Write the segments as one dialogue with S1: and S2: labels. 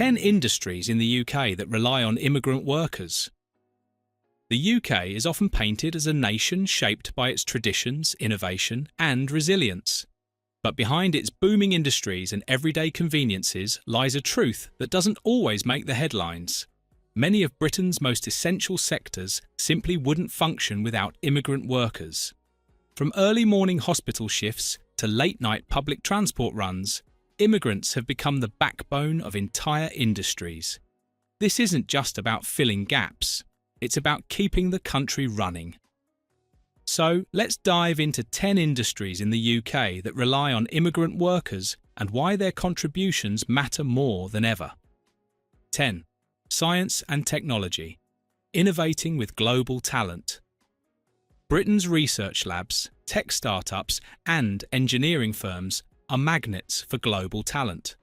S1: 10 industries in the UK that rely on immigrant workers. The UK is often painted as a nation shaped by its traditions, innovation, and resilience. But behind its booming industries and everyday conveniences lies a truth that doesn't always make the headlines. Many of Britain's most essential sectors simply wouldn't function without immigrant workers. From early morning hospital shifts to late-night public transport runs, immigrants have become the backbone of entire industries. This isn't just about filling gaps, it's about keeping the country running. So, let's dive into 10 industries in the UK that rely on immigrant workers and why their contributions matter more than ever. 10. Science and technology. Innovating with global talent. Britain's research labs, tech startups, and engineering firms are magnets for global talent.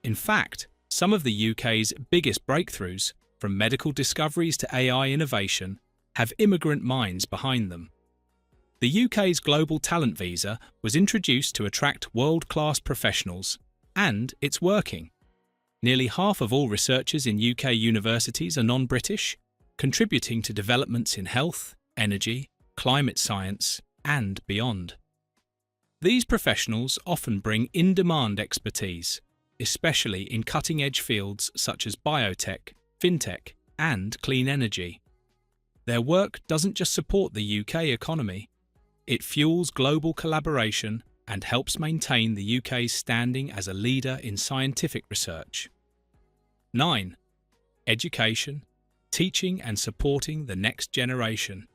S1: In fact, some of the UK's biggest breakthroughs, from medical discoveries to AI innovation, have immigrant minds behind them. The UK's Global Talent Visa was introduced to attract world-class professionals, and it's working. Nearly half of all researchers in UK universities are non-British, contributing to developments in health, energy, climate science, and beyond. These professionals often bring in-demand expertise, especially in cutting-edge fields such as biotech, fintech, and clean energy. Their work doesn't just support the UK economy, it fuels global collaboration and helps maintain the UK's standing as a leader in scientific research. 9. Education, teaching and supporting the next generation.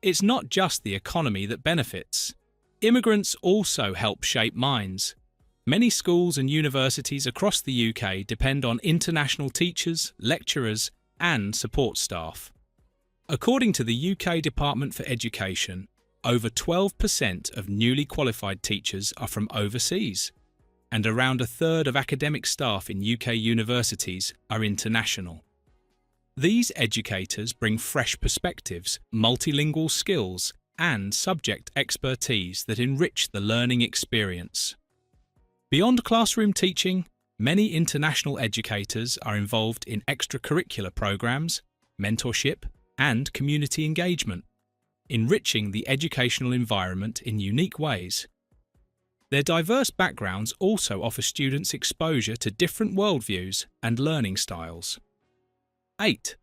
S1: It's not just the economy that benefits. Immigrants also help shape minds. Many schools and universities across the UK depend on international teachers, lecturers, and support staff. According to the UK Department for Education, over 12% of newly qualified teachers are from overseas, and around a third of academic staff in UK universities are international. These educators bring fresh perspectives, multilingual skills, and subject expertise that enrich the learning experience. Beyond classroom teaching, many international educators are involved in extracurricular programs, mentorship, and community engagement, enriching the educational environment in unique ways. Their diverse backgrounds also offer students exposure to different worldviews and learning styles. 8.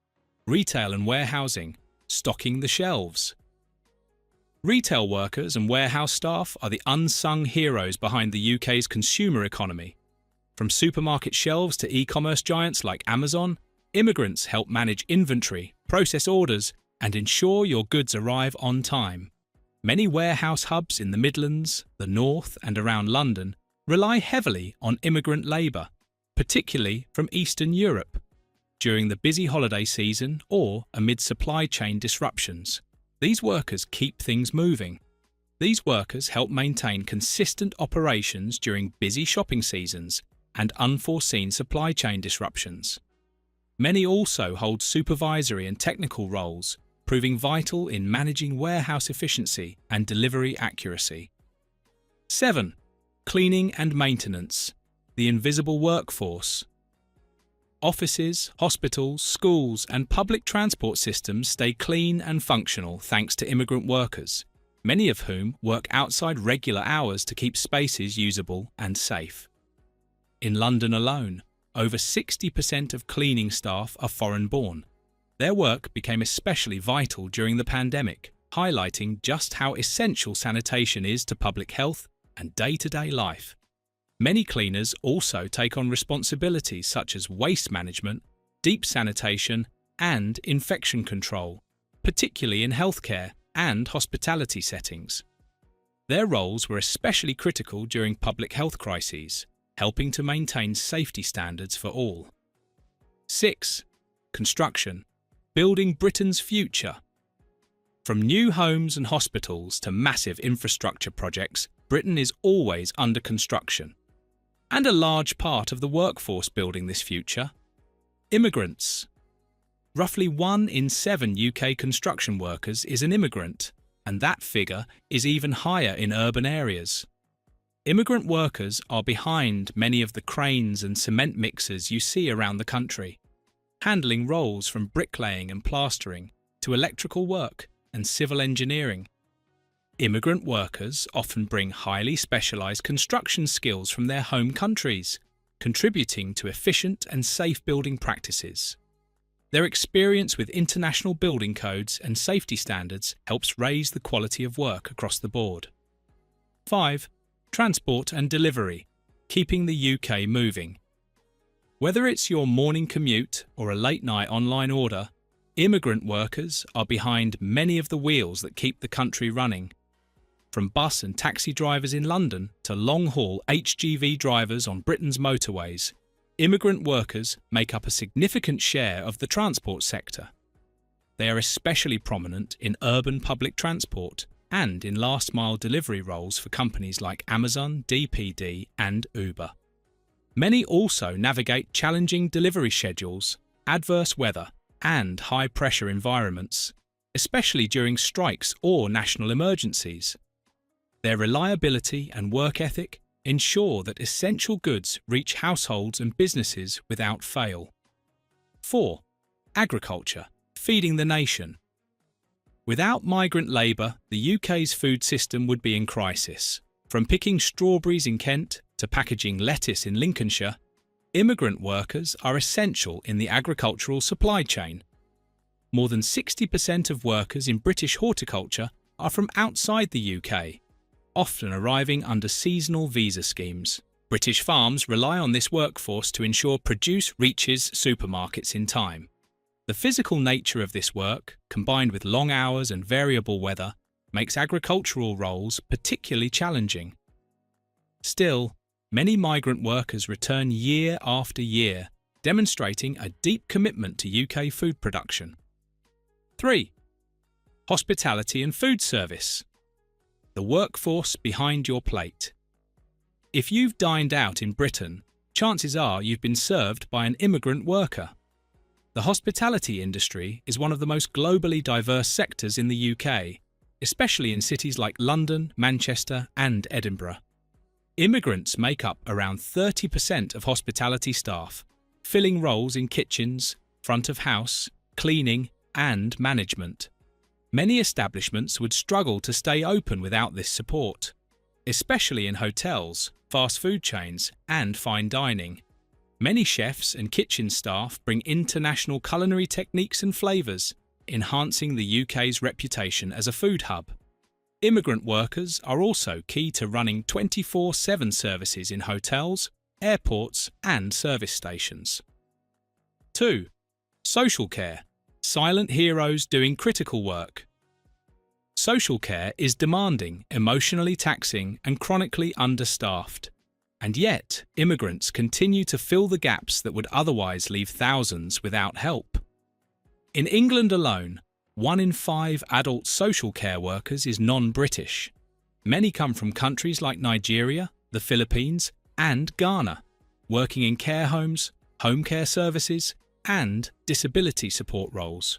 S1: Retail and warehousing, stocking the shelves. Retail workers and warehouse staff are the unsung heroes behind the UK's consumer economy. From supermarket shelves to e-commerce giants like Amazon, immigrants help manage inventory, process orders, and ensure your goods arrive on time. Many warehouse hubs in the Midlands, the North, and around London rely heavily on immigrant labour, particularly from Eastern Europe, during the busy holiday season or amid supply chain disruptions. These workers keep things moving. These workers help maintain consistent operations during busy shopping seasons and unforeseen supply chain disruptions. Many also hold supervisory and technical roles, proving vital in managing warehouse efficiency and delivery accuracy. 7. Cleaning and maintenance, the invisible workforce. Offices, hospitals, schools, and public transport systems stay clean and functional thanks to immigrant workers, many of whom work outside regular hours to keep spaces usable and safe. In London alone, over 60% of cleaning staff are foreign-born. Their work became especially vital during the pandemic, highlighting just how essential sanitation is to public health and day-to-day life. Many cleaners also take on responsibilities such as waste management, deep sanitation, and infection control, particularly in healthcare and hospitality settings. Their roles were especially critical during public health crises, helping to maintain safety standards for all. 6. Construction, building Britain's future. From new homes and hospitals to massive infrastructure projects, Britain is always under construction. And a large part of the workforce building this future. Immigrants. Roughly 1 in 7 UK construction workers is an immigrant, and that figure is even higher in urban areas. Immigrant workers are behind many of the cranes and cement mixers you see around the country, handling roles from bricklaying and plastering to electrical work and civil engineering. Immigrant workers often bring highly specialised construction skills from their home countries, contributing to efficient and safe building practices. Their experience with international building codes and safety standards helps raise the quality of work across the board. 5. Transport and delivery, keeping the UK moving. Whether it's your morning commute or a late-night online order, immigrant workers are behind many of the wheels that keep the country running. From bus and taxi drivers in London to long-haul HGV drivers on Britain's motorways, immigrant workers make up a significant share of the transport sector. They are especially prominent in urban public transport and in last-mile delivery roles for companies like Amazon, DPD and Uber. Many also navigate challenging delivery schedules, adverse weather and high-pressure environments, especially during strikes or national emergencies. Their reliability and work ethic ensure that essential goods reach households and businesses without fail. 4. Agriculture, feeding the nation. Without migrant labour, the UK's food system would be in crisis. From picking strawberries in Kent to packaging lettuce in Lincolnshire, immigrant workers are essential in the agricultural supply chain. More than 60% of workers in British horticulture are from outside the UK, often arriving under seasonal visa schemes. British farms rely on this workforce to ensure produce reaches supermarkets in time. The physical nature of this work, combined with long hours and variable weather, makes agricultural roles particularly challenging. Still, many migrant workers return year after year, demonstrating a deep commitment to UK food production. 3. Hospitality and food service. The workforce behind your plate. If you've dined out in Britain, chances are you've been served by an immigrant worker. The hospitality industry is one of the most globally diverse sectors in the UK, especially in cities like London, Manchester and Edinburgh. Immigrants make up around 30% of hospitality staff, filling roles in kitchens, front of house, cleaning and management. Many establishments would struggle to stay open without this support, especially in hotels, fast food chains and fine dining. Many chefs and kitchen staff bring international culinary techniques and flavours, enhancing the UK's reputation as a food hub. Immigrant workers are also key to running 24/7 services in hotels, airports and service stations. 2. Social care. Silent heroes doing critical work. Social care is demanding, emotionally taxing and chronically understaffed. And yet, immigrants continue to fill the gaps that would otherwise leave thousands without help. In England alone, 1 in 5 adult social care workers is non-British. Many come from countries like Nigeria, the Philippines, and Ghana, working in care homes, home care services, and disability support roles.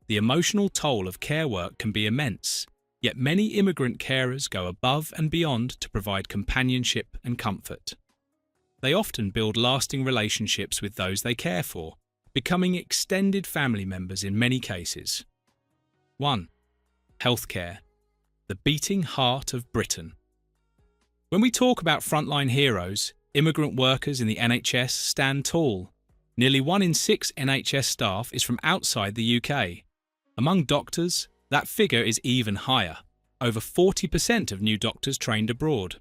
S1: The emotional toll of care work can be immense, yet many immigrant carers go above and beyond to provide companionship and comfort. They often build lasting relationships with those they care for, becoming extended family members in many cases. 1. Healthcare, the beating heart of Britain. When we talk about frontline heroes, immigrant workers in the NHS stand tall. Nearly 1 in 6 NHS staff is from outside the UK. Among doctors, that figure is even higher. Over 40% of new doctors trained abroad.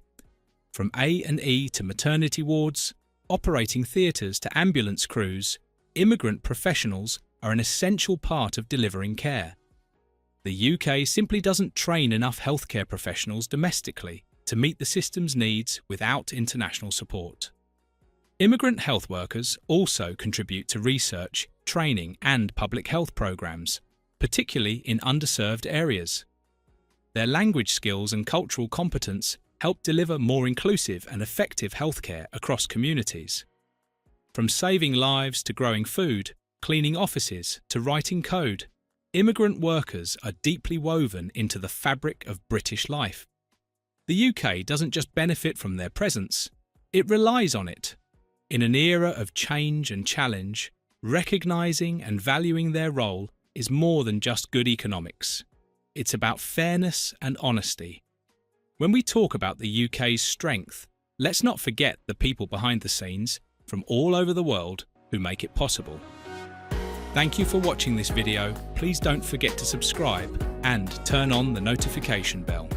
S1: From A&E to maternity wards, operating theatres to ambulance crews, immigrant professionals are an essential part of delivering care. The UK simply doesn't train enough healthcare professionals domestically to meet the system's needs without international support. Immigrant health workers also contribute to research, training and public health programmes, particularly in underserved areas. Their language skills and cultural competence help deliver more inclusive and effective healthcare across communities. From saving lives to growing food, cleaning offices to writing code, immigrant workers are deeply woven into the fabric of British life. The UK doesn't just benefit from their presence, it relies on it. In an era of change and challenge, recognising and valuing their role is more than just good economics. It's about fairness and honesty. When we talk about the UK's strength, let's not forget the people behind the scenes from all over the world who make it possible. Thank you for watching this video. Please don't forget to subscribe and turn on the notification bell.